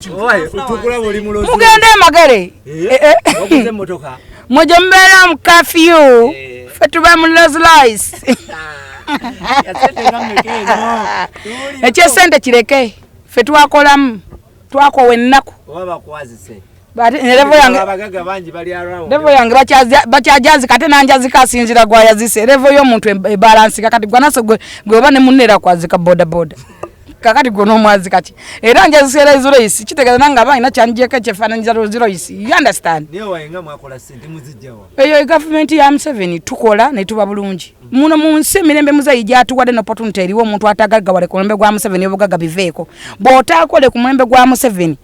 kati mugende magere muje mbeera mu kafyu ffe tuba mu Rolls Royce ekyesente kireke ffe twakolamu twakowa ennaku levo yange bakyajazika ate nanjazika asinzira gwayazise levo y'omuntu ebalansika kati gwanaso gweba ne munera kwazika bodaboda kakati gwo n'omwazi kati era njazisera Rolls Royce kitegeeza nanga abaina kyanjeka kyefaananyiza Rolls Royce you understand eyo government ya Museveni tukola ne tuba bulungi muno mu nsi emirembe muzayi gyatuwadde n'opportunity eriwo omuntu atagaggawale ku mulembe gwa Museveni obugagga biveeko bw'otaakole ku mulembe gwa Museveni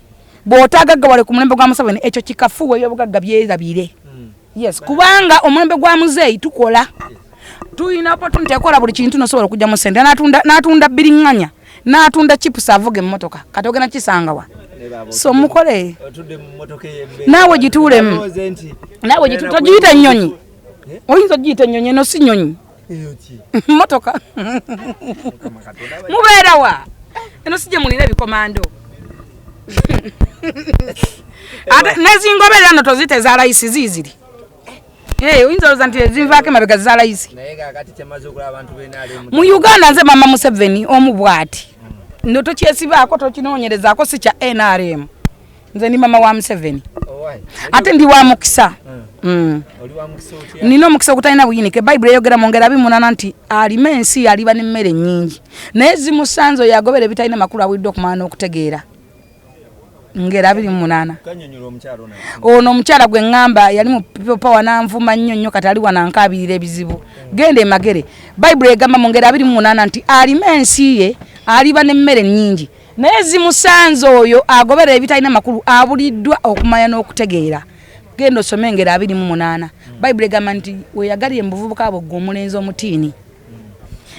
bw'otagaggawale ku mulembe gwa Museveni ekyo kikafuwe y'obugagga byerabire yes kubanga omulembe gwa muzeyi tukola tuyina opportunity ekola buli kintu nosobola okujja mu sente n'atunda biriŋŋanya n'atunda chips avuge mmotoka kati ogenda kisangawa so mukole naawe gituulemu naawe gitugiyita nnyonyi oyinza ogiyita nnyonyi eno si nnyonyi mmotoka mubeerawa eno si gye mulina ebikomando ate nezingoberera no tozite za layisi ziiziri oyinza olowooza nti ezinvaako emabega za layisi mu Uganda nze mama Museveni omu bw'ati ndo tokyesibaako tokinoonyerezaako si kya NRM nze ndi mama wa Museveni ate ndi wa mukisa nina omukisa ogutalina buyinike Bayibuli eyogera mu ngero 28 nti alima ensi aliba n'emmere nnyingi naye zimusanze oyo agobera ebitalina makulu awulidde okumala n'okutegeera ngero 28 ono omukyala gwe ŋŋamba yali mu people power nanvuma nnyo kati ali wanankabirira ebizibu genda emagere Bayibuli egamba mu ngero 28 nti alima ensi ye aliba n'emmere nnyingi naye zimusanze oyo agobera ebitalina makulu abuliddwa okumanya n'okutegeera genda osome engero 28 Bayibuli egamba nti weyagalira embuvubuka abo gwe omulenzi omutiini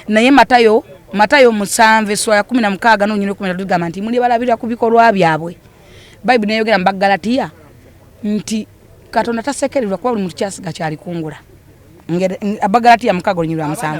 naye Matayo 7:16 n'onyina 13 gamba nti muli balabira ku bikolwa byabwe Bayibuli neyogera mu Galatiya nti Katonda tasekererwa kuba buli muntu kyasiga kyali kungula Abagalatiya 6:7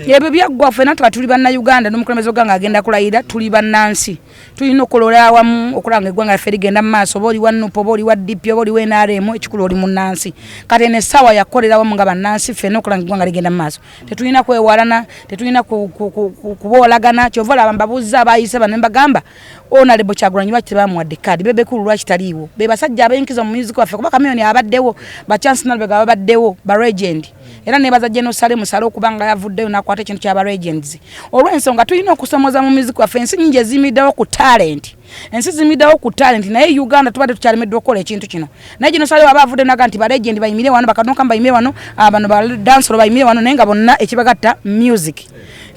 ebyo byaggwa ffenna tuli bannayuganda n'omukulembeze oganga agenda kulayira tuli bannansi tulina okulola awamu okulanga eggwanga lyaffe ligenda mu maaso oba oli wa NUP oba oli wa DP oba oli wa NRM ekikulu oli munnansi kati eno essaawa yakolera awamu nga bannansi ffenna okulanga eggwanga ligenda mu maaso tetulina kwewalana tetulina kuboolagana kyova olaba mbabuuza abayise bano ne mbagamba Honorable Kyagulanyi lwaki tebamuwadde kaadi bebekulu lwaki taliiwo be basajja abenkiza mu music waffe kuba kamyoni abaddewo ba chancellor bega babaddewo ba regent era nebaza Jerusalem musalo okubanga yavuddeyo nakwata ekintu kya ba regents olw'ensonga tulina okusomoza mu music waffe ensi nyingi ezimiddewo ku talent ensi zimiddewo ku talent naye Uganda tubadde tukyalemeddwa okukola ekintu kino naye Jerusalem abavudde naga nti ba regent bayimire wano bakanoka bayimire wano abano ba dancehall bayimire wano naye nga bonna ekibagatta music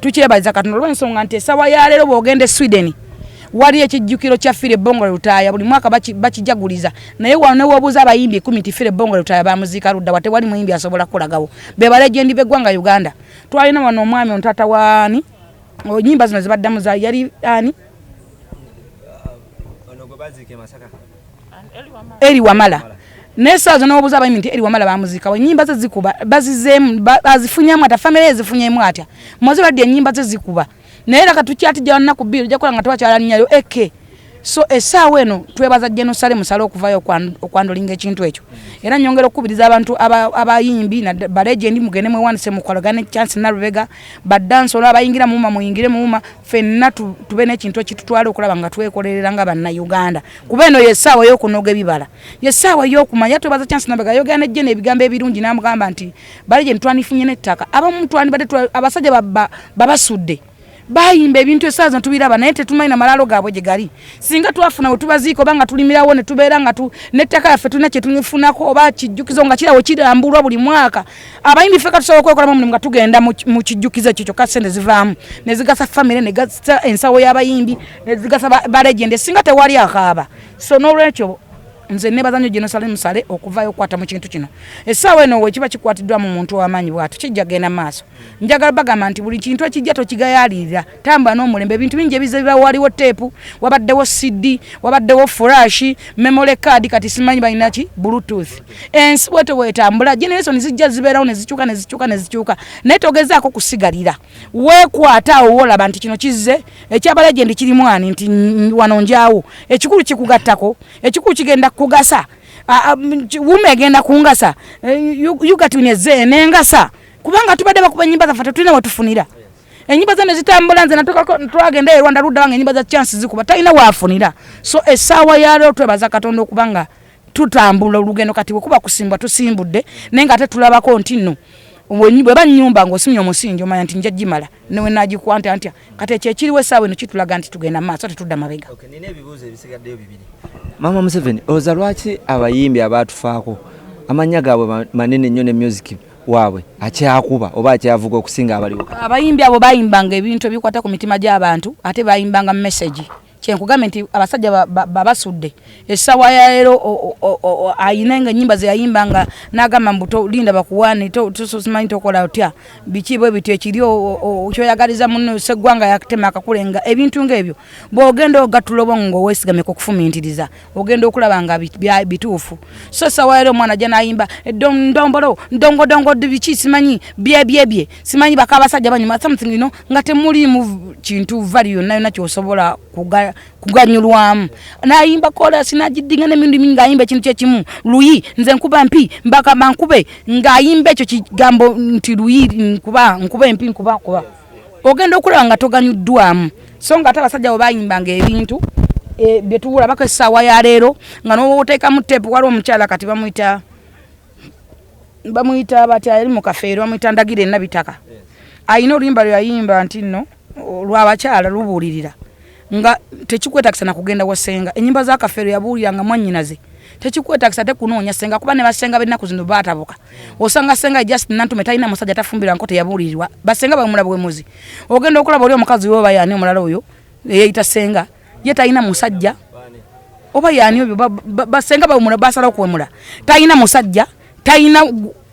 tukyebaza Katonda olw'ensonga nti esawa ya leero bw'ogende Sweden wali ekijjukiro kya Fire Bongo Lutaaya buli mwaka bakijaguliza naye wano ne wobuuza abayimbi 10 ti Fire Bongo Lutaaya bamuziika ludda wate wali muyimbi asobola kulagawo be balegendi beggwanga Uganda twalina wano omwami ontata waani nyimba zino zibaddamu za yali ani ono gwe baziike Masaka Eri Wamala nesa zino wobuuza abayimbi nti Eri Wamala bamuziika nyimba ze zikuba bazizeemu bazifunyamu ata family ezifunyeemu atya mwaze badde nyimba ze zikuba naye laka tukyatijja na ku bill jakola nga twakyalannyayo eke so esaawa eno twebaza Jerusalem musalo okuvayo okwandolinga ekintu ekyo era nyongera okubiriza abantu abayimbi na ba legend mugende mwewanise mukolagane chance na Rubega badanso abayingira muuma muyingire muuma fenna tube n'ekintu ekitutwala okulaba nga twekolerera nga banna Uganda kuba eno yesaawa y'okunoga ebibala yesaawa y'okumanya twebaza chance na Rubega yogana ejjene ebigambo ebirungi n'amugamba nti ba legend twanifunye n'ettaka abamu twandibadde abasajja babasudde bayimba ebintu esaaza tubiraba naye tetumayina malalo gaabwe gye gali singa twafuna wetubaziiko banga tulimirawo ne tubeera nga nettaka yaffe tulina kye tunifunako oba kijjukizo nga kirawo kirambulwa buli mwaka abayimbi ffe katusobola okwekolamu omulimu nga tugenda mu kijjukizo ekyo kyokka ssente zivaamu ne zigasa famire ne gasa ensawo y'abayimbi ne zigasa ba legend singa tewali akaaba so n'olwekyo nze nebaza nnyo Jerusalem Sale okuvayo kwata mu kintu kino essaawa eno wekiba kikwatiddwa mu muntu w'amaanyi bw'atyo kijja genda maaso njagala bagamba nti buli kintu ekijja tokigayaalirira tamba n'omulembe ebintu bingi ebiziba waliwo teepu wabaddewo CD wabaddewo flash memory card kati simanyi balina ki bluetooth ensi bwete wetambula generation zijja zibeerawo ne zikyuka naye togezaako kusigalira weekwata olaba nti kino kizze ekyaba legend kiri mwani nti wano njaawo ekikulu kikugattako ekikulu kigenda kugasa wume agenda kungasa yugatuneze nengasa kubanga tubadde bakuba nyimba zafata tulina watufunira enyimba zane zitambula nze natoka twagenda e Rwanda rudda wange nyimba za chance zikuba talina wafunira so essaawa ya leo twebaza Katonda okubanga tutambula olugendo kati kuba kusimbwa tusimbudde nenga ate tulabako ntino bwe banyumba ng'osimya omusingi omanya nti nja gimala newe nagikwanta antya kati ekyekiriwo essaawa eno kitulaga nti tugenda maaso ate tudda mabega. Nina ebibuuzo ebisigaddeyo bibiri. Mama Museveni oza lwaki abayimbi abaatufaako amannya gaabwe manene nnyo ne music waabwe akyakuba oba akyavuga okusinga abaliwo? Abayimbi abo bayimbanga ebintu ebikwata ku mitima gy'abantu ate bayimbanga message kyenkugambe nti abasajja babasudde essaawa ya leero ayinanga ennyimba ze yayimbanga n'agamba mbuto linda bakuwaane simanyi tokola otya biki bwe bityo ekiri kyoyagaliza muno seggwanga yakutema akakulenga ebintu ng'ebyo bw'ogenda ogatula obwongo weesigameko okufumintiriza ogenda okulaba nga bituufu so essaawa ya leero omwana ajja n'ayimba ndombolo ndongodongo biki simanyi bye simanyi baka abasajja banyuma something ino nga temuliimu kintu value yonna yonna kyosobola kuganyulwamu nayimba kola sinagidinga n'emindu mingi ayimba ekintu kyekimu luyi nze nkuba mpi mbaka bankube ng'ayimba ekyo kigambo nti luyi nkuba empi nkuba ogenda okulaba nga toganyuddwamu so nga ate abasajja bwe bayimbanga ebintu bye tuwulabako essaawa ya leero nga n'oteekamu teepu waliwo omukyala kati bamuyita batya yali mu kafeero bamuyita Ndagire Nabitaka ayina oluyimba lwe yayimba nti nno lw'abakyala lubuulirira nga tekikwetagisa na kugenda wasenga enyimba za kafeero yabuuliranga mwannyinaze tekikwetagisa te kunoonya senga kuba ne basenga bennaku zino baatabuka osanga senga just nantume talina musajja tafumbira nkote yabuulirirwa basenga bamulaba bwemuzi ogenda okulaba oli omukazi oba yaani omulala oyo eyeyita senga ye talina musajja oba yaani obyo basenga bamulaba basala okuwemula talina musajja talina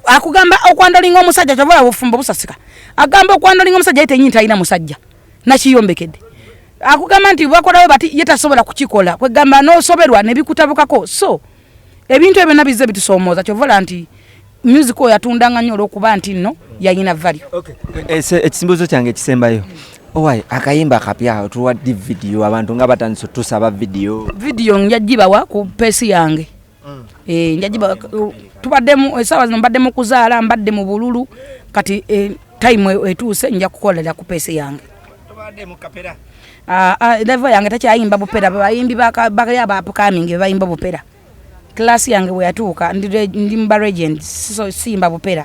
akugamba okwandalinga omusajja kyova obufumbo busasika agamba okwandalinga omusajja ye tenyini talina musajja nakiyombekedde akugamba nti bakolawe bati yetasobola kukikola kwegamba n'osoberwa ne bikutabukako so ebintu ebyo nabizze bitusomooza kyovola nti music oyo yatundanga nnyo olw'okuba nti nno yayina value. Ekisimbuzo kyange ekisembayo owaye akayimba kapya otuwadde video abantu nga batandise tusaba video njagibawa ku peesi yange njagibawa tubaddemu essaawa zino mbadde mu kuzaala mbadde mu bululu kati time etuuse nja kukolera ku peesi yange level yange takyayimba bupera bayimbi bakayaba upcoming bayimba bupera class yange bwe yatuuka ndi mba legend so simba bupera